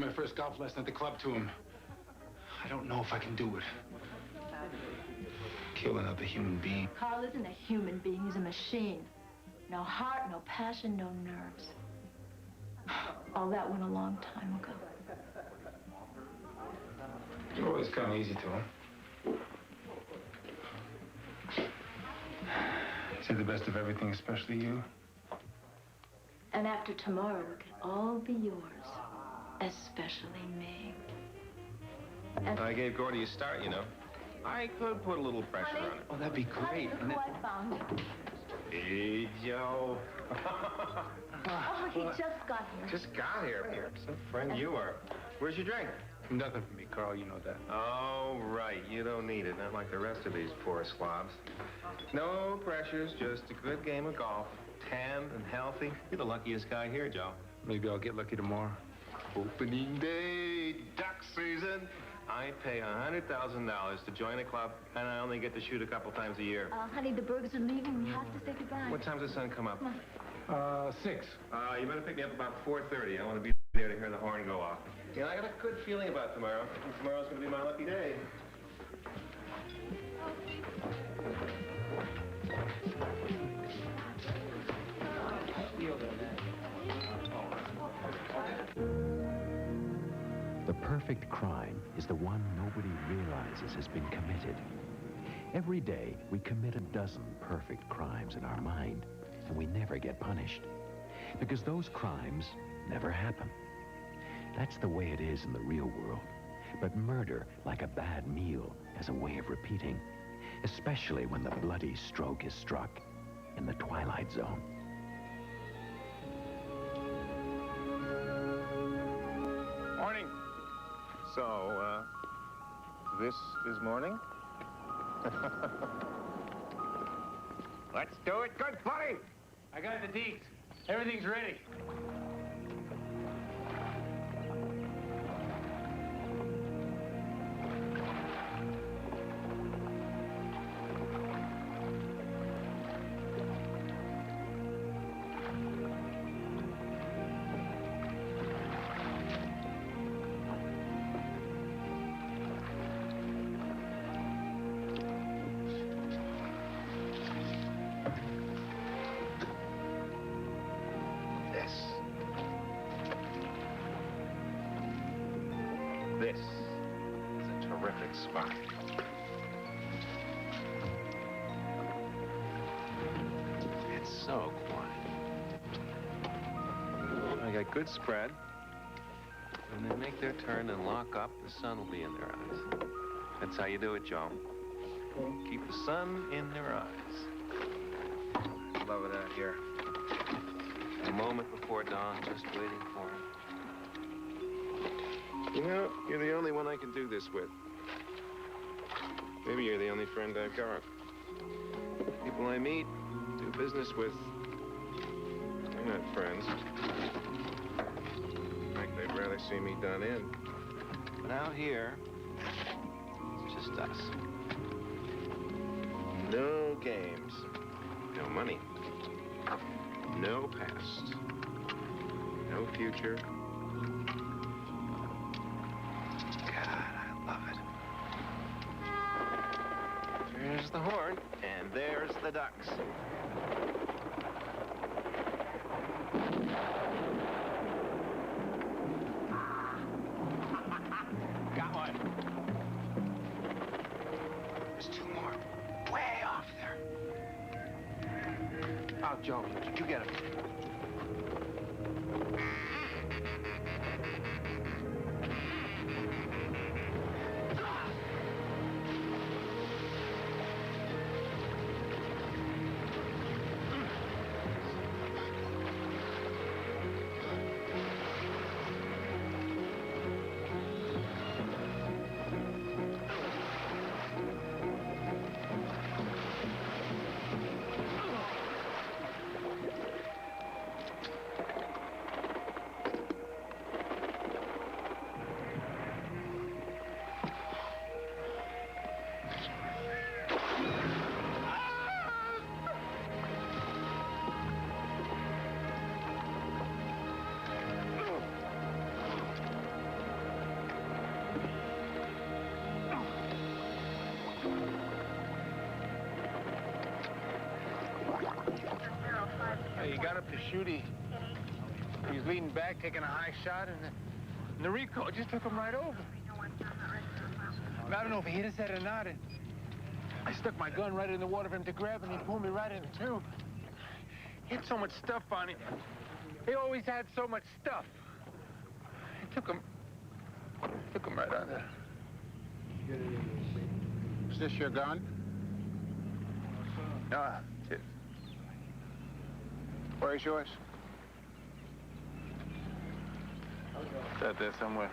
My first golf lesson at the club to him. I don't know if I can do it. Kill another human being. Carl isn't a human being, he's a machine. No heart, no passion, no nerves. All that went a long time ago. You always come easy to him. He said the best of everything, especially you. And after tomorrow, it can all be yours, especially me. And I gave Gordy a start, you know. I could put a little pressure on it. Oh, that'd be great. Honey, look who I found. Hey, Joe. Oh, he just got here. Just got here. Some friend you are. Where's your drink? Nothing for me, Carl, you know that. Oh, right. You don't need it. Not like the rest of these poor slobs. No pressures, just a good game of golf. Tanned and healthy. You're the luckiest guy here, Joe. Maybe I'll get lucky tomorrow. Opening day, duck season. I pay $100,000 to join a club, and I only get to shoot a couple times a year. Honey, the Bergers are leaving. We have to say goodbye. What time's the sun come up? 6. You better pick me up about 4:30. I want to be there to hear the horn go off. You know, I got a good feeling about tomorrow. Tomorrow's going to be my lucky day. The perfect crime is the one nobody realizes has been committed. Every day, we commit a dozen perfect crimes in our mind, and we never get punished. Because those crimes never happen. That's the way it is in the real world. But murder, like a bad meal, has a way of repeating, especially when the bloody stroke is struck in the twilight zone. Morning. So, this is morning? Let's do it good, buddy! I got the deets. Everything's ready. This is a terrific spot. It's so quiet. I got good spread. When they make their turn and lock up, the sun will be in their eyes. That's how you do it, Joe. Keep the sun in their eyes. Love it out here. A moment before dawn, just waiting for them. You know, you're the only one I can do this with. Maybe you're the only friend I've got. People I meet, do business with, they're not friends. In fact, they'd rather see me done in. But out here, it's just us. No games, no money, no past, no future. There's the horn, and there's the ducks. Got one. There's 2 more, way off there. Oh, Joe, did you get him? got up to shoot, he was leaning back, taking a high shot, and the recoil just took him right over. I don't know if he hit his head or not, and I stuck my gun right in the water for him to grab, and he pulled me right in the tube. He had so much stuff on him. He always had so much stuff. It took him right under. Is this your gun? No, it's his. Where's yours? It's out there somewhere.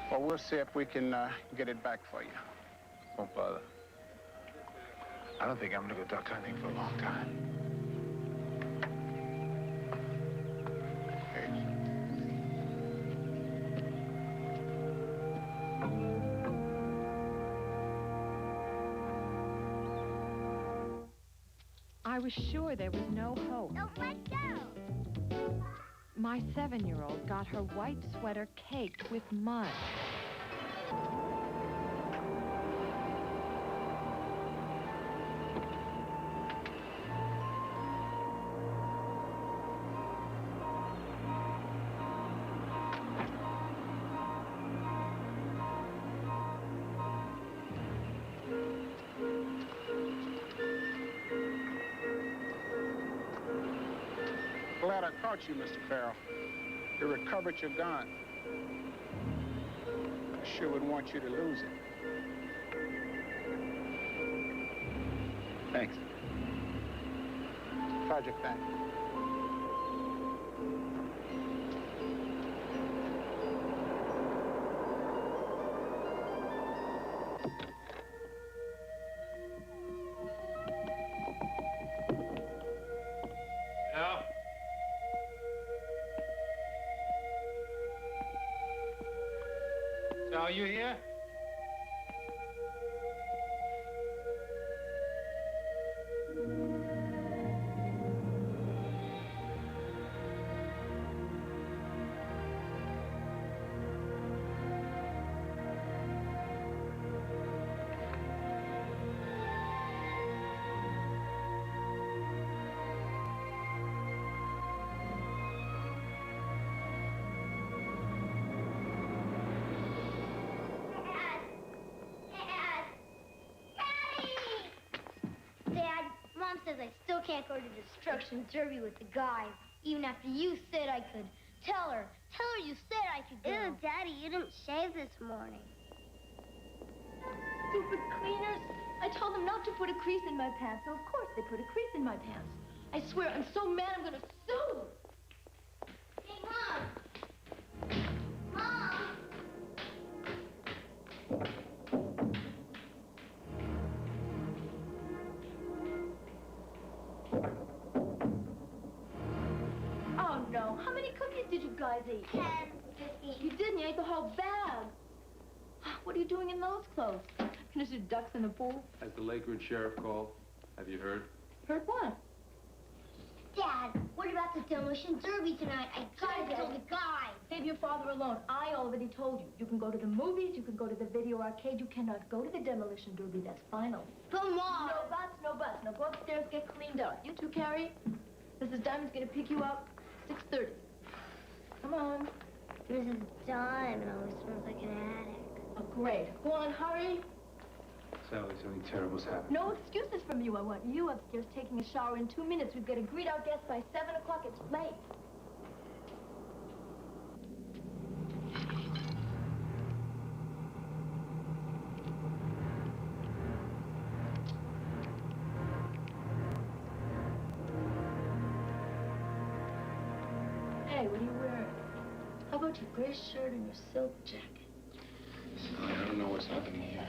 Well, we'll see if we can get it back for you. Won't bother. I don't think I'm gonna go duck hunting for a long time. I was sure there was no hope. Don't let go. My 7-year-old got her white sweater caked with mud. Glad I caught you, Mr. Farrell. You recovered your gun. I sure wouldn't want you to lose it. Thanks. Tragic thing. Al? Sal, you here? Dad, Mom says I still can't go to Destruction Derby with the guys, even after you said I could. Tell her you said I could go. Ew, Daddy, you didn't shave this morning. Stupid cleaners. I told them not to put a crease in my pants, so of course they put a crease in my pants. I swear, I'm so mad I'm gonna sue. Hey, Mom! Mom! Oh, no. How many cookies did you guys eat? 10, 15. You didn't. You ate the whole bag. What are you doing in those clothes? Gonna shoot ducks in the pool? Has the Lakewood sheriff called? Have you heard? Heard what? Dad, what about the Demolition Derby tonight? I gotta tell the guys. Leave your father alone. I already told you. You can go to the movies, you can go to the video arcade, you cannot go to the Demolition Derby. That's final. But Mom! No buts, no buts. Now go upstairs, get cleaned up. You too, Carrie. Mrs. Diamond's gonna pick you up 6:30. Come on. Mrs. Diamond always smells like an attic. Oh, great. Go on, hurry. Sally, something terrible's happened. No excuses from you. I want you upstairs taking a shower in 2 minutes. We've got to greet our guests by 7 o'clock. It's late. Hey, what are you wearing? How about your gray shirt and your silk jacket? Sally, I don't know what's happening here.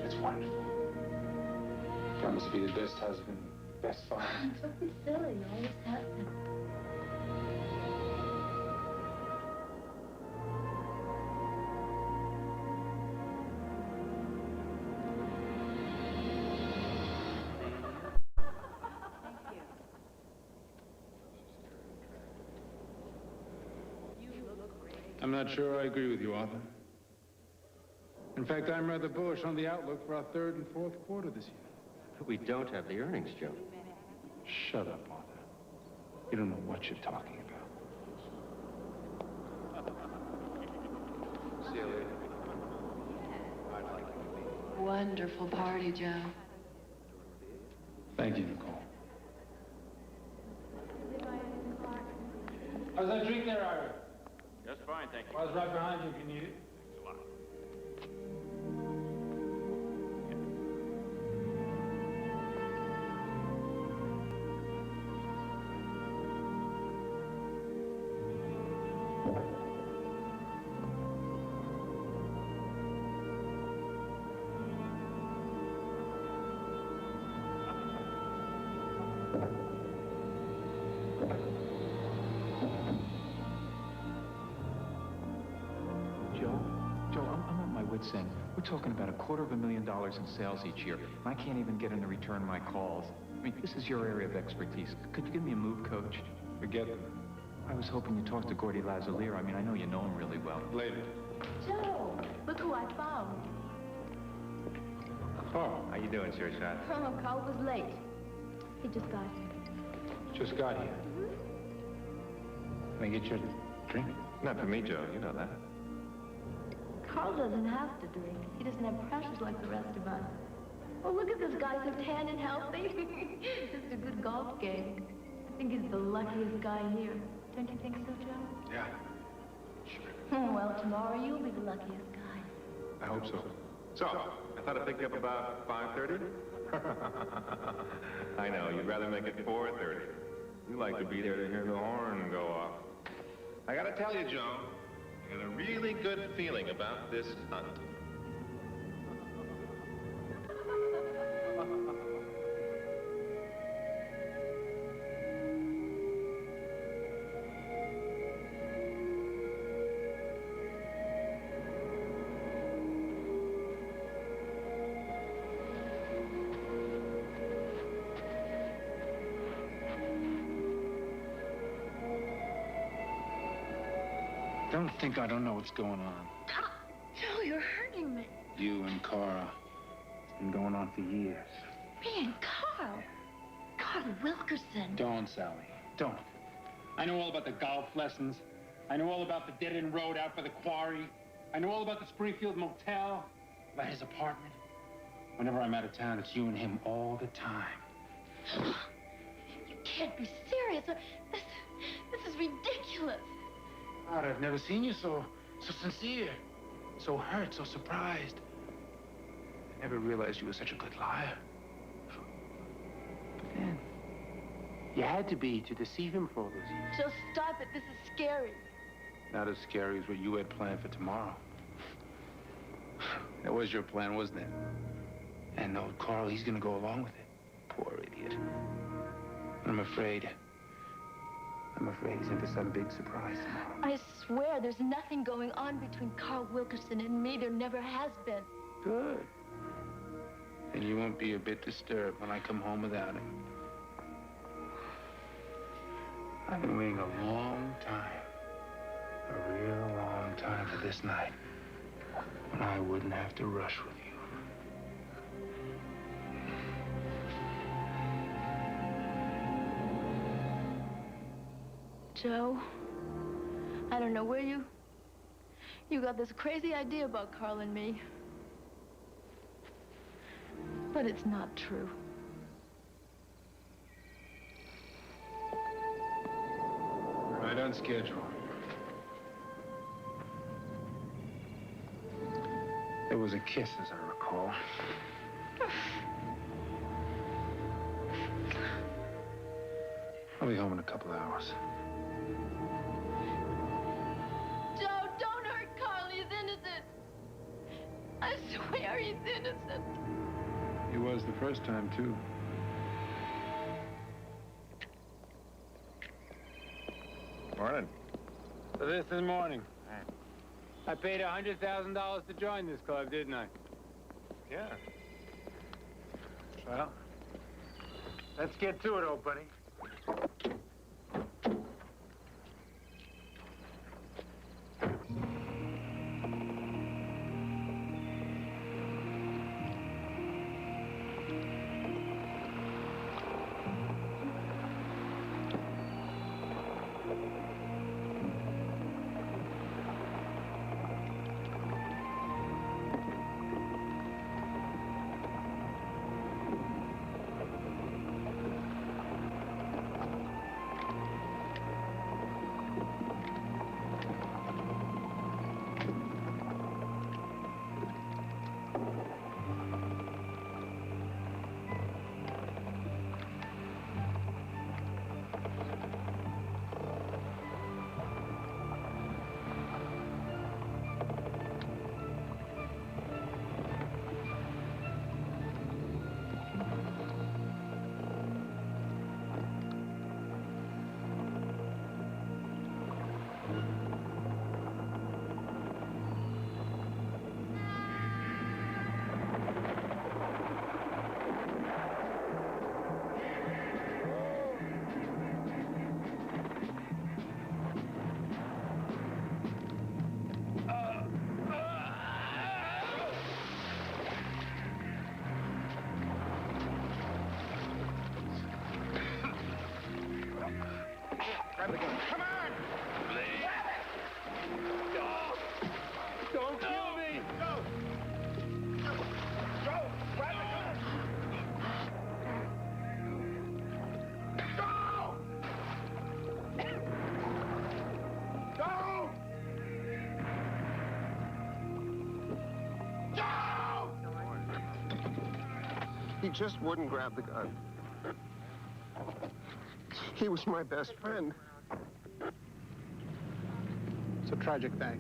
It's wonderful. Promise to be the best husband, best father. Don't be silly. You always have been. I'm not sure I agree with you, Arthur. In fact, I'm rather bullish on the outlook for our third and fourth quarter this year. We don't have the earnings, Joe. Shut up, Arthur. You don't know what you're talking about. See you later. I'd like you to meet. Wonderful party, Joe. Thank you, Nicole. How's that drink there, Ira? Just fine, thank you. I was right behind you if you need it. Thanks a lot. Joe, I'm at my wit's end. We're talking about $250,000 in sales each year, and I can't even get him to return my calls. I mean, this is your area of expertise. Could you give me a move, Coach? Forget them. I was hoping you'd talk to Gordy Lazalier. I mean, I know you know him really well. Later. Joe, look who I found. Carl, how you doing, sure shot? Oh, Carl was late. He just got here. Just got here. Can I get your drink? Not for me, Joe. You know that. Carl doesn't have to drink. He doesn't have pressures like the rest of us. Oh, look at this guy, so tan and healthy. Just a good golf game. I think he's the luckiest guy here. Don't you think so, Joe? Yeah. Oh, well, tomorrow you'll be the luckiest guy. I hope so. So, I thought I'd pick you up about 5:30. I know, you'd rather make it 4:30. You like to be there to hear the horn go off. I gotta tell you, Joe, I got a really good feeling about this hunt. Don't think I don't know what's going on. Joe, you're hurting me. You and Cara. It's been going on for years. Me and Carl. Carl Wilkerson. Don't, Sally. Don't. I know all about the golf lessons. I know all about the dead-end road out by the quarry. I know all about the Springfield Motel, about his apartment. Whenever I'm out of town, it's you and him all the time. You can't be serious. This is ridiculous. God, I've never seen you so sincere, so hurt, so surprised. I never realized you were such a good liar. But then, you had to be to deceive him for all those years. Joe, stop it. This is scary. Not as scary as what you had planned for tomorrow. That was your plan, wasn't it? And old Carl, he's gonna go along with it. Poor idiot. I'm afraid he's in for some big surprise tomorrow. I swear there's nothing going on between Carl Wilkerson and me. There never has been. Good. And you won't be a bit disturbed when I come home without him. I've been waiting a long time. A real long time for this night. When I wouldn't have to rush with you. Joe, I don't know where you got this crazy idea about Carl and me. But it's not true. Right on schedule. There was a kiss, as I recall. I'll be home in a couple hours. Joe, don't hurt Carl. He's innocent. I swear he's innocent. He was the first time, too. Morning. So this is morning. I paid $100,000 to join this club, didn't I? Yeah. Well, let's get to it, old buddy. He just wouldn't grab the gun. He was my best friend. It's a tragic thing.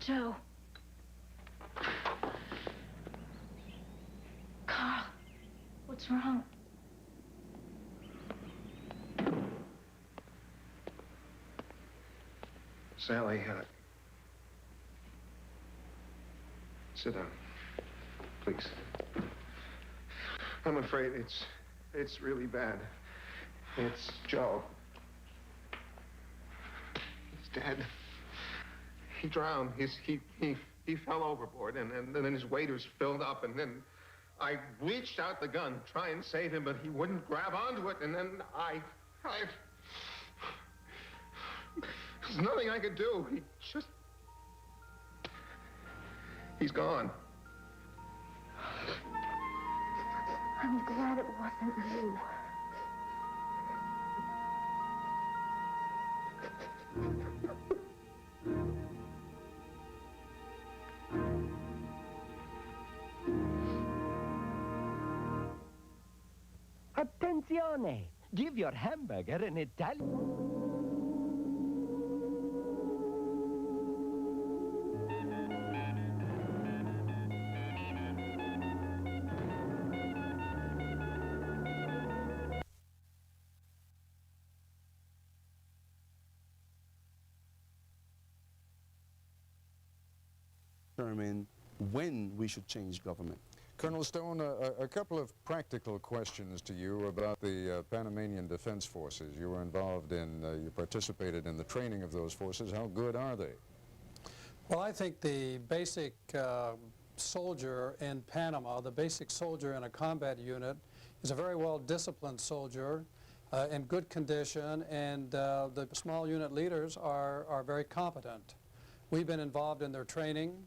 Joe. Carl, what's wrong? Sally, sit down, please. I'm afraid it's really bad. It's Joe. He's dead. He drowned. He fell overboard, and then his waders filled up, and then I reached out the gun, try and save him, but he wouldn't grab onto it, and then there's nothing I could do. He's gone. I'm glad it wasn't you. Attenzione! Give your hamburger an Italian... Determine when we should change government. Colonel Stone, a couple of practical questions to you about the Panamanian Defense Forces. You were involved in, you participated in the training of those forces. How good are they? Well, I think the basic soldier in Panama, the basic soldier in a combat unit, is a very well-disciplined soldier in good condition, and the small unit leaders are very competent. We've been involved in their training.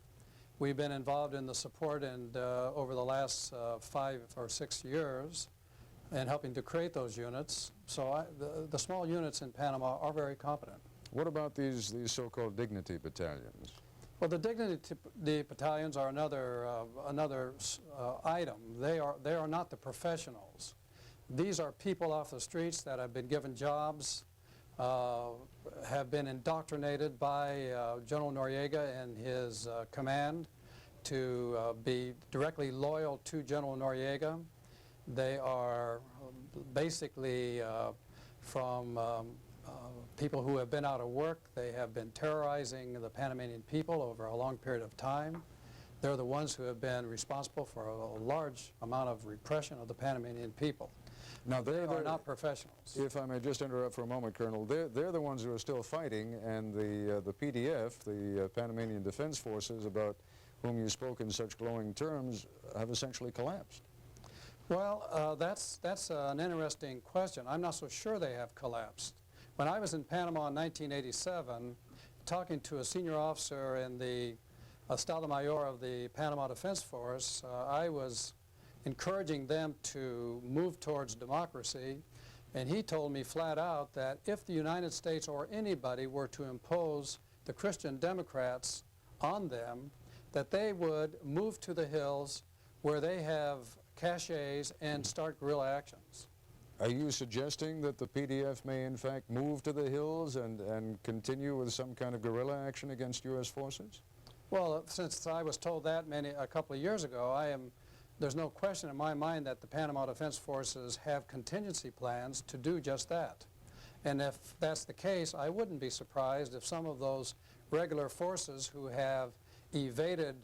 We've been involved in the support and over the last 5 or 6 years in helping to create those units. So the small units in Panama are very competent. What about these so-called dignity battalions? Well, the dignity battalions are another item. They are not the professionals. These are people off the streets that have been given jobs, have been indoctrinated by General Noriega and his command to be directly loyal to General Noriega. They are basically from people who have been out of work. They have been terrorizing the Panamanian people over a long period of time. They're the ones who have been responsible for a large amount of repression of the Panamanian people. Now, they are not professionals. If I may just interrupt for a moment, Colonel, they're the ones who are still fighting, and the PDF, the Panamanian Defense Forces, about whom you spoke in such glowing terms, have essentially collapsed. Well, that's an interesting question. I'm not so sure they have collapsed. When I was in Panama in 1987, talking to a senior officer in the Estado Mayor of the Panama Defense Force, I was encouraging them to move towards democracy, and he told me flat out that if the United States or anybody were to impose the Christian Democrats on them, that they would move to the hills where they have caches and start guerrilla actions. Are you suggesting that the PDF may in fact move to the hills and continue with some kind of guerrilla action against U.S. forces? Well, since I was told that a couple of years ago, there's no question in my mind that the Panama Defense Forces have contingency plans to do just that. And if that's the case, I wouldn't be surprised if some of those regular forces who have evaded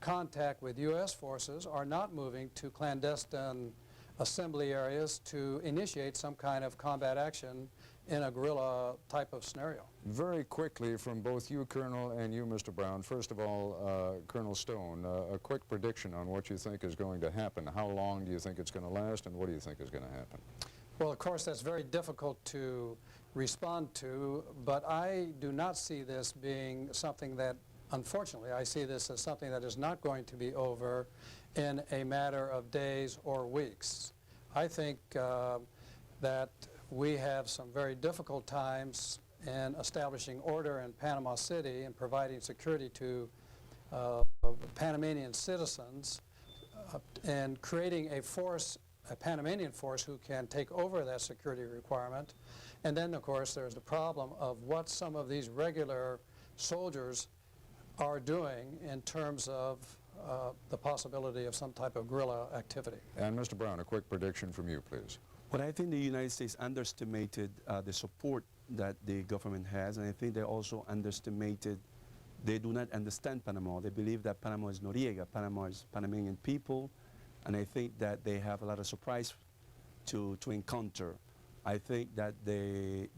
contact with U.S. forces are not moving to clandestine assembly areas to initiate some kind of combat action in a guerrilla type of scenario. Very quickly, from both you, Colonel, and you, Mr. Brown, first of all, Colonel Stone, a quick prediction on what you think is going to happen. How long do you think it's going to last, and what do you think is going to happen? Well, of course, that's very difficult to respond to, but I do not see this being something that, unfortunately, I see this as something that is not going to be over in a matter of days or weeks. I think that we have some very difficult times in establishing order in Panama City and providing security to Panamanian citizens and creating a force, a Panamanian force who can take over that security requirement. And then, of course, there's the problem of what some of these regular soldiers are doing in terms of the possibility of some type of guerrilla activity. And Mr. Brown, a quick prediction from you, please. Well, I think the United States underestimated the support that the government has, and I think they also underestimated, they do not understand Panama. They believe that Panama is Noriega, Panama is Panamanian people, and I think that they have a lot of surprise to encounter. I think that the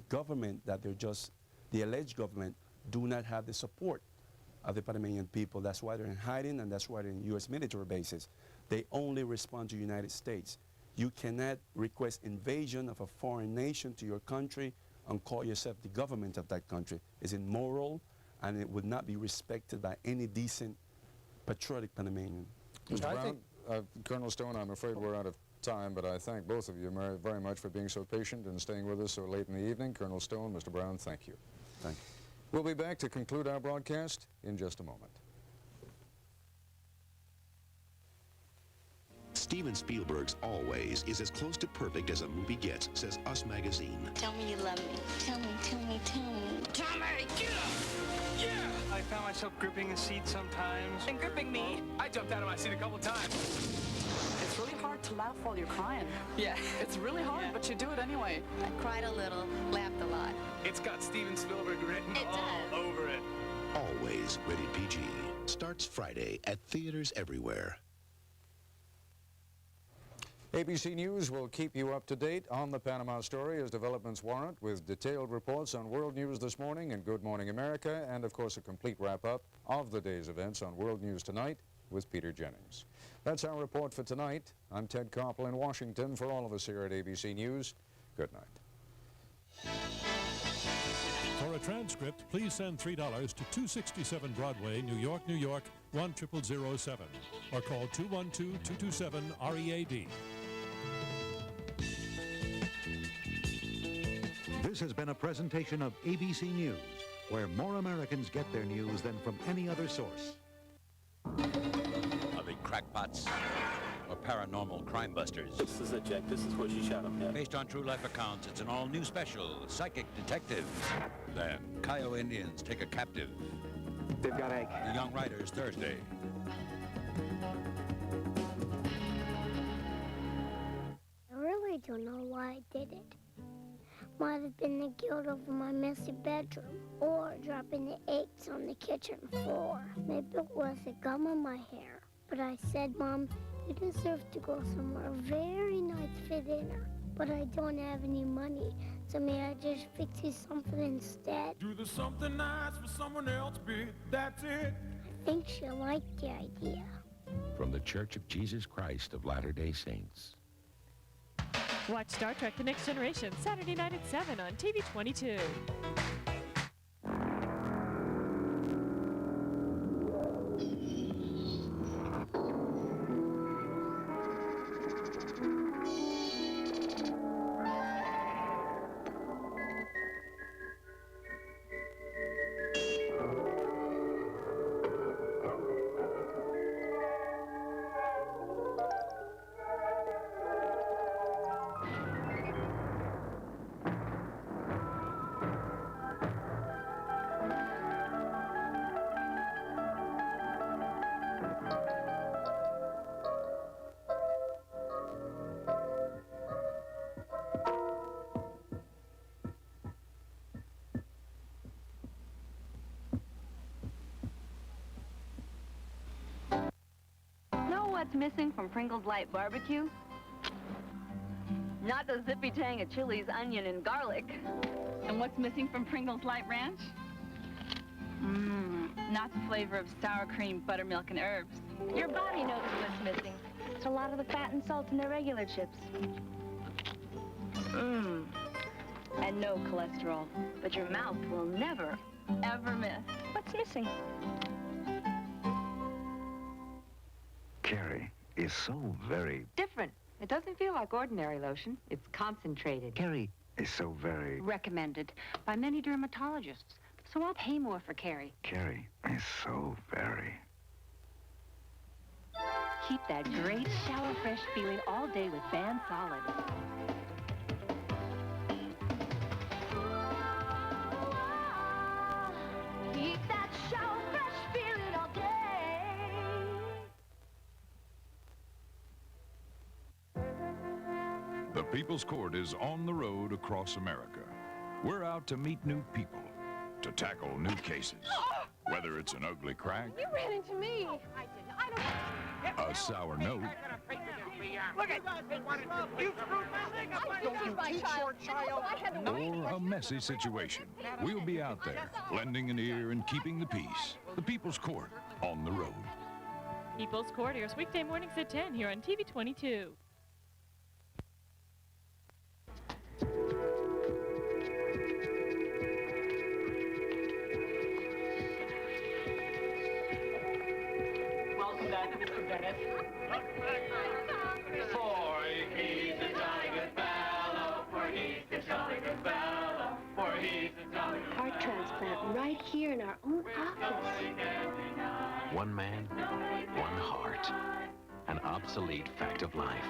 government, that they're just, the alleged government, do not have the support of the Panamanian people. That's why they're in hiding, and that's why they're in U.S. military bases. They only respond to the United States. You cannot request invasion of a foreign nation to your country and call yourself the government of that country. It's immoral, and it would not be respected by any decent, patriotic Panamanian. Mr. Brown, Colonel Stone, I'm afraid we're out of time, but I thank both of you very much for being so patient and staying with us so late in the evening. Colonel Stone, Mr. Brown, thank you. Thank you. We'll be back to conclude our broadcast in just a moment. Steven Spielberg's Always is as close to perfect as a movie gets, says Us Magazine. Tell me you love me. Tell me, tell me, tell me. Tommy, get up! Yeah! I found myself gripping the seat sometimes. And gripping me. I jumped out of my seat a couple times. It's really hard to laugh while you're crying. Yeah, it's really hard, but you do it anyway. I cried a little, laughed a lot. It's got Steven Spielberg written all over it. Always rated PG. Starts Friday at theaters everywhere. ABC News will keep you up to date on the Panama story as developments warrant, with detailed reports on World News This Morning and Good Morning America, and of course a complete wrap-up of the day's events on World News Tonight with Peter Jennings. That's our report for tonight. I'm Ted Koppel in Washington. For all of us here at ABC News, good night. For a transcript, please send $3 to 267 Broadway, New York, New York, 10007, or call 212-227-READ. This has been a presentation of ABC News, where more Americans get their news than from any other source. Are they crackpots or paranormal crime busters? This is it, Jack. This is where she shot him. Yeah. Based on true life accounts, it's an all-new special, Psychic Detective. Then, Kiowa Indians take a captive. They've got egg. The Young Riders, Thursday. I really don't know why I did it. Might have been the guilt over my messy bedroom, or dropping the eggs on the kitchen floor. Maybe it was the gum in my hair. But I said, Mom, you deserve to go somewhere very nice for dinner. But I don't have any money, so may I just fix you something instead? Do the something nice for someone else, bitch. That's it. I think she'll like the idea. From the Church of Jesus Christ of Latter-day Saints. Watch Star Trek The Next Generation Saturday night at 7 on TV 22. What's missing from Pringles Light Barbecue? Not the zippy tang of chilies, onion, and garlic. And what's missing from Pringles Light Ranch? Not the flavor of sour cream, buttermilk, and herbs. Your body knows what's missing. It's a lot of the fat and salt in the regular chips. And no cholesterol. But your mouth will never, ever miss. What's missing? Carrie is so very... different. It doesn't feel like ordinary lotion. It's concentrated. Carrie is so very... recommended by many dermatologists. So I'll pay more for Carrie. Carrie is so very. Keep that great shower fresh feeling all day with Ban Solid. Keep that shower fresh feeling all day. The People's Court is on the road across America. We're out to meet new people, to tackle new cases. Whether it's an ugly crack, You ran into me. I didn't. I don't. a sour note, Look at you screwed my leg up. Don't you teach your child. or a messy situation. We'll be out there, lending an ear and keeping the peace. The People's Court on the road. People's Court airs weekday mornings at 10 here on TV 22. Welcome back, Mr. Bennett. For he's a jolly good fellow, for he's a jolly good fellow, for he's a jolly good Heart transplant right here in our own office. One man, one heart. An obsolete fact of life.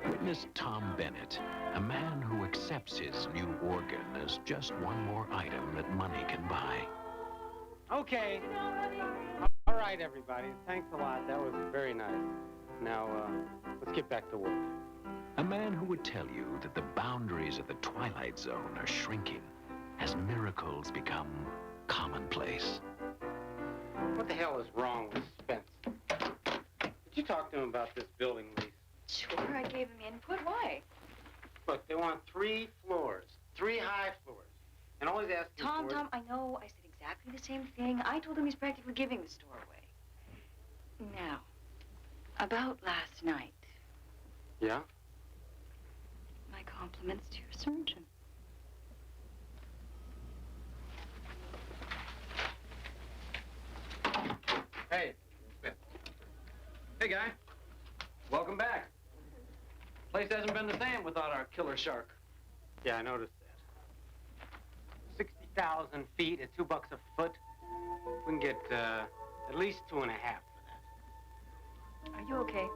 Witness Tom Bennett, a man who accepts his new organ as just one more item that money can buy. Okay. All right, everybody. Thanks a lot. That was very nice. Now, let's get back to work. A man who would tell you that the boundaries of the twilight zone are shrinking as miracles become commonplace. What the hell is wrong with Spence? Did you talk to him about this building lease? Sure, I gave him input. Why? Look, they want 3 floors, 3 high floors. And all he's asking Tom, for... I know. I said exactly the same thing. I told him he's practically giving the store away. Now, about last night. Yeah? My compliments to your surgeon. Hey. Hey, guy. Welcome back. Place hasn't been the same without our killer shark. Yeah, I noticed that. 60,000 feet at $2 a foot. We can get at least 2.5 for that. Are you okay?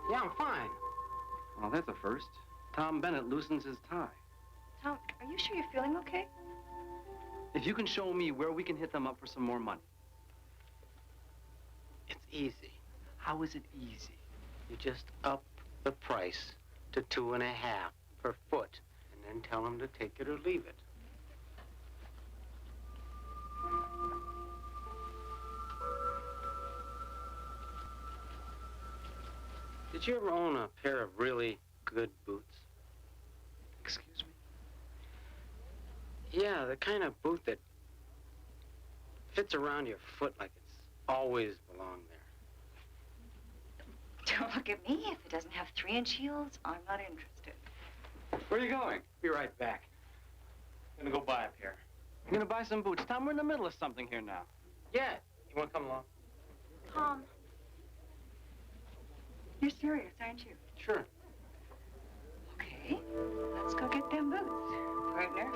Yeah, I'm fine. Well, that's a first. Tom Bennett loosens his tie. Tom, are you sure you're feeling okay? If you can show me where we can hit them up for some more money. It's easy. How is it easy? You just up the price to 2.5 per foot, and then tell them to take it or leave it. Did you ever own a pair of really good boots? Excuse me? Yeah, the kind of boot that fits around your foot like it's always belonged there. Don't look at me. If it doesn't have 3-inch heels, I'm not interested. Where are you going? Be right back. I'm gonna go buy a pair. I'm gonna buy some boots. Tom, we're in the middle of something here now. Yeah. You wanna come along? Tom, you're serious, aren't you? Sure. Okay, let's go get them boots, partner.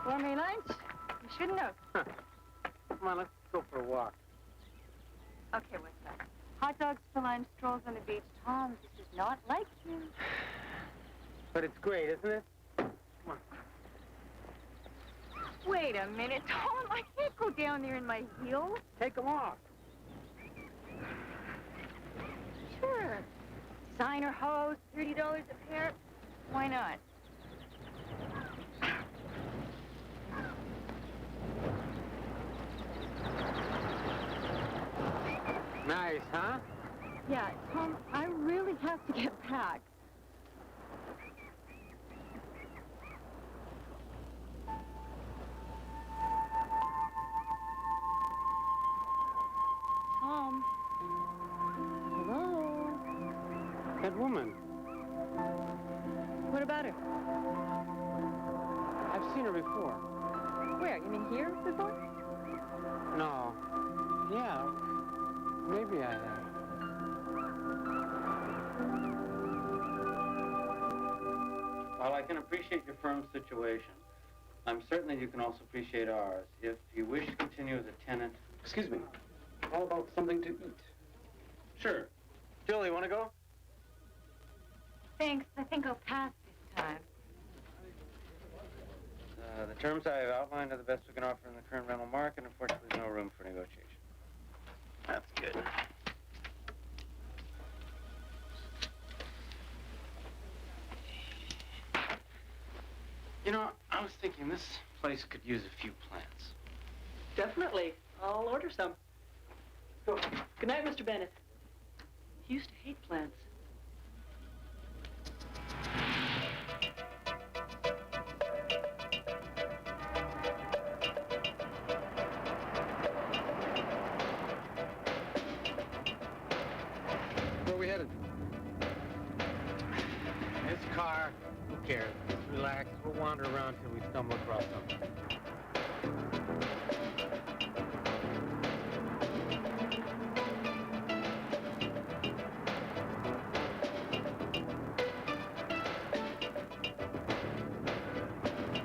Want me lunch? You shouldn't have. Come on, let's go for a walk. Okay, what's that? Hot dogs for lunch, strolls on the beach. Tom, this is not like you. But it's great, isn't it? Come on. Wait a minute, Tom. I can't go down there in my heels. Take them off. Sure. Designer hose, $30 a pair. Why not? Nice, huh? Yeah, Tom, I really have to get back. Tom. Hello? That woman. What about her? I've seen her before. Where? You mean here before? No. Yeah. Maybe I have. While I can appreciate your firm's situation, I'm certain that you can also appreciate ours. If you wish to continue as a tenant... Excuse me. How about something to eat? Sure. Jill, you want to go? Thanks. I think I'll pass this time. The terms I have outlined are the best we can offer in the current rental market. Unfortunately, there's no room for negotiation. That's good. You know, I was thinking this place could use a few plants. Definitely. I'll order some. Go. Good night, Mr. Bennett. He used to hate plants. Where are we headed? This car, who cares? Just relax. We'll wander around till we stumble across something.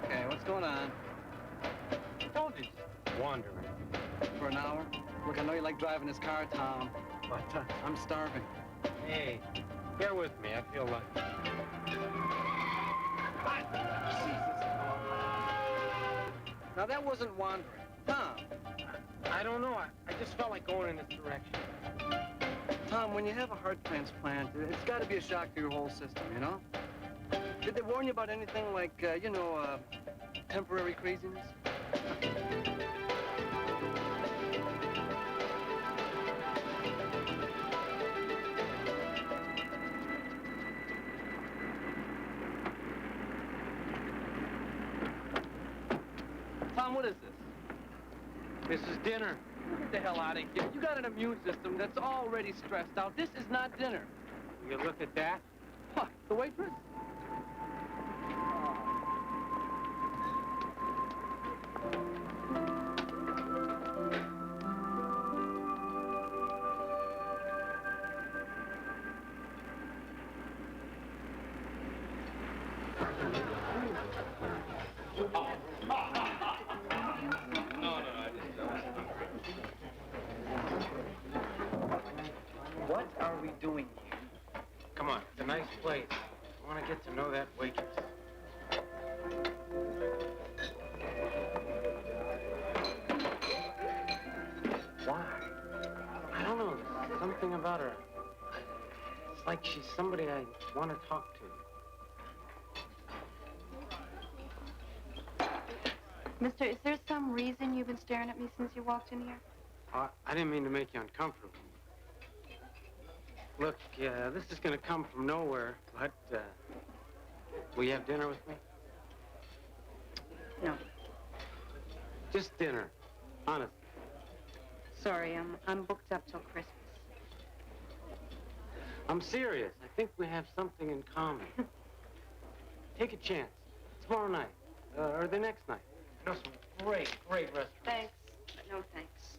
Okay, what's going on? Told you, just wandering. For an hour? Look, I know you like driving this car, Tom, but I'm starving. Hey, bear with me. I feel like... Now, that wasn't wandering. Tom! I don't know. I just felt like going in this direction. Tom, when you have a heart transplant, it's got to be a shock to your whole system, you know? Did they warn you about anything like, temporary craziness? Tom, what is this? This is dinner. Get the hell out of here. You got an immune system that's already stressed out. This is not dinner. You look at that? What, the waitress? What are we doing here? Come on, it's a nice place. I want to get to know that waitress. Why? I don't know. There's something about her. It's like she's somebody I want to talk to. Mister, is there some reason you've been staring at me since you walked in here? I didn't mean to make you uncomfortable. Look, this is going to come from nowhere, but will you have dinner with me? No. Just dinner. Honest. Sorry, I'm booked up till Christmas. I'm serious. I think we have something in common. Take a chance. Tomorrow night. Or the next night. I know some great restaurants. Thanks, but no thanks.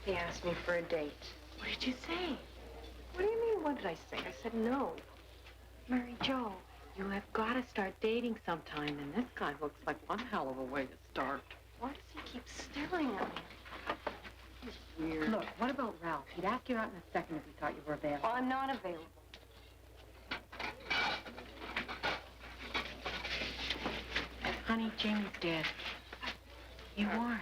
He asked me for a date. What did you say? What do you mean, what did I say? I said no. Mary Jo, You have got to start dating sometime, and this guy looks like one hell of a way to start. why does he keep staring at me? He's weird. Look, what about Ralph? He'd ask you out in a second if he thought you were available. Well, I'm not available. Honey, Jamie's dead. You aren't.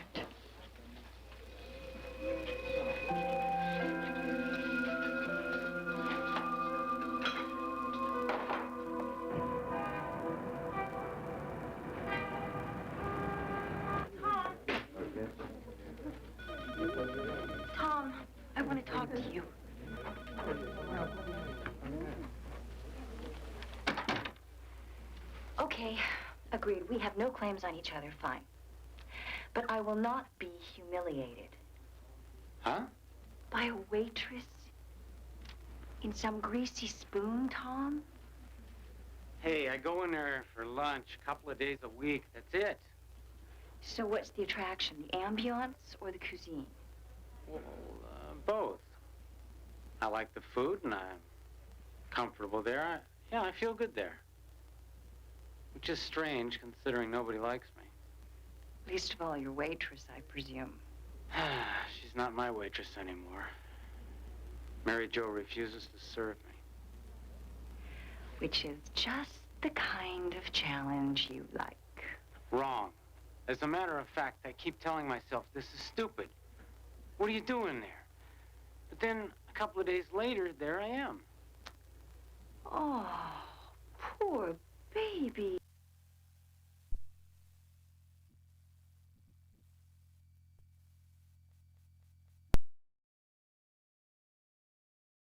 Tom, I want to talk to you. Okay, agreed. We have no claims on each other, fine. But I will not be humiliated. Huh? By a waitress in some greasy spoon, Tom? Hey, I go in there for lunch a couple of days a week. That's it. So what's the attraction, the ambiance or the cuisine? Well, both. I like the food, and I'm comfortable there. Yeah, I feel good there. Which is strange, considering nobody likes me. Least of all your waitress, I presume. She's not my waitress anymore. Mary Jo refuses to serve me. Which is just the kind of challenge you like. Wrong. As a matter of fact, I keep telling myself this is stupid. What are you doing there? But then, a couple of days later, there I am. Oh, poor baby.